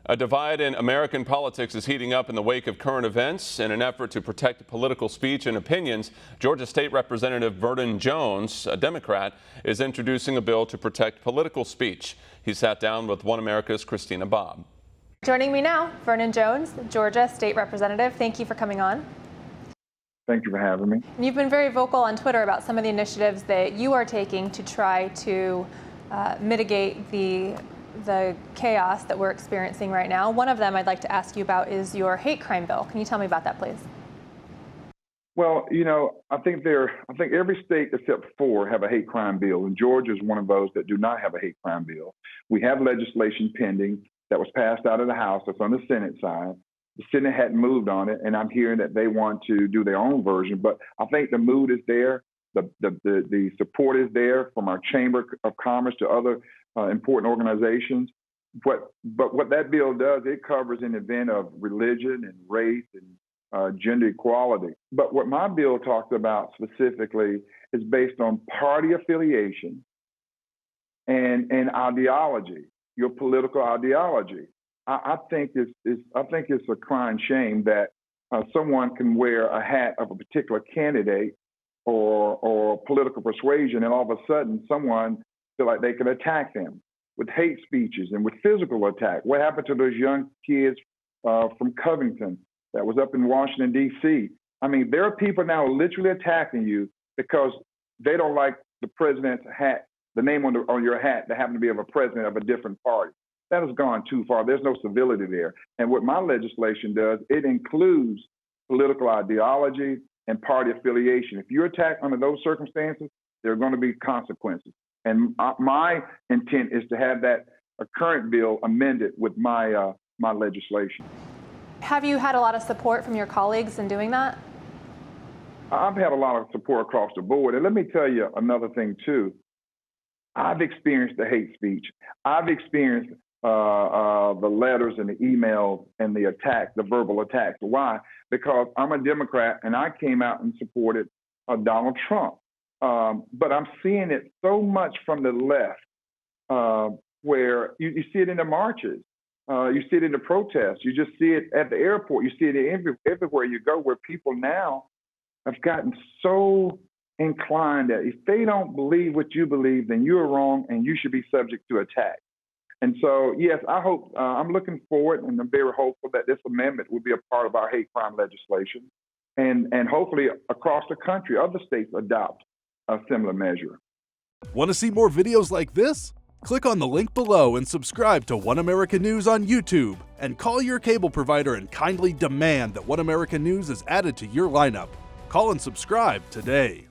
A divide in American politics is heating up in the wake of current events. In an effort to protect political speech and opinions, Georgia State Representative Vernon Jones, a Democrat, is introducing a bill to protect political speech. He sat down with One America's Christina Bobb. Joining me now, Vernon Jones, Georgia State Representative. Thank you for coming on. Thank you for having me. And you've been very vocal on Twitter about some of the initiatives that you are taking to try to mitigate the chaos that we're experiencing right now. One of them I'd like to ask you about is your hate crime bill. Can you tell me about that, please? Well, I think every state except 4 have a hate crime bill, and Georgia is one of those that do not have a hate crime bill. We have legislation pending that was passed out of the House that's on the Senate side. The Senate hadn't moved on it, and I'm hearing that they want to do their own version. But I think the mood is there, the support is there from our Chamber of Commerce to other important organizations. But what that bill does, it covers an event of religion and race and gender equality. But what my bill talks about specifically is based on party affiliation and ideology, your political ideology. I think it's a crying shame that someone can wear a hat of a particular candidate or political persuasion, and all of a sudden someone feel like they can attack them with hate speeches and with physical attack. What happened to those young kids from Covington that was up in Washington, D.C.? I mean, there are people now literally attacking you because they don't like the president's hat, the name on your hat that happened to be of a president of a different party. That has gone too far. There's no civility there. And what my legislation does, it includes political ideology and party affiliation. If you're attacked under those circumstances, there are going to be consequences. And my intent is to have that current bill amended with my legislation. Have you had a lot of support from your colleagues in doing that? I've had a lot of support across the board. And let me tell you another thing, too. I've experienced the hate speech. I've experienced the letters and the emails and the attacks, the verbal attacks. Why? Because I'm a Democrat and I came out and supported Donald Trump. But I'm seeing it so much from the left, where you see it in the marches, you see it in the protests, you just see it at the airport, you see it everywhere you go, where people now have gotten so inclined that if they don't believe what you believe, then you're wrong and you should be subject to attack. And so, yes, I hope, I'm looking forward and I'm very hopeful that this amendment will be a part of our hate crime legislation. And hopefully across the country, other states adopt a similar measure. Want to see more videos like this? Click on the link below and subscribe to One America News on YouTube. And call your cable provider and kindly demand that One America News is added to your lineup. Call and subscribe today.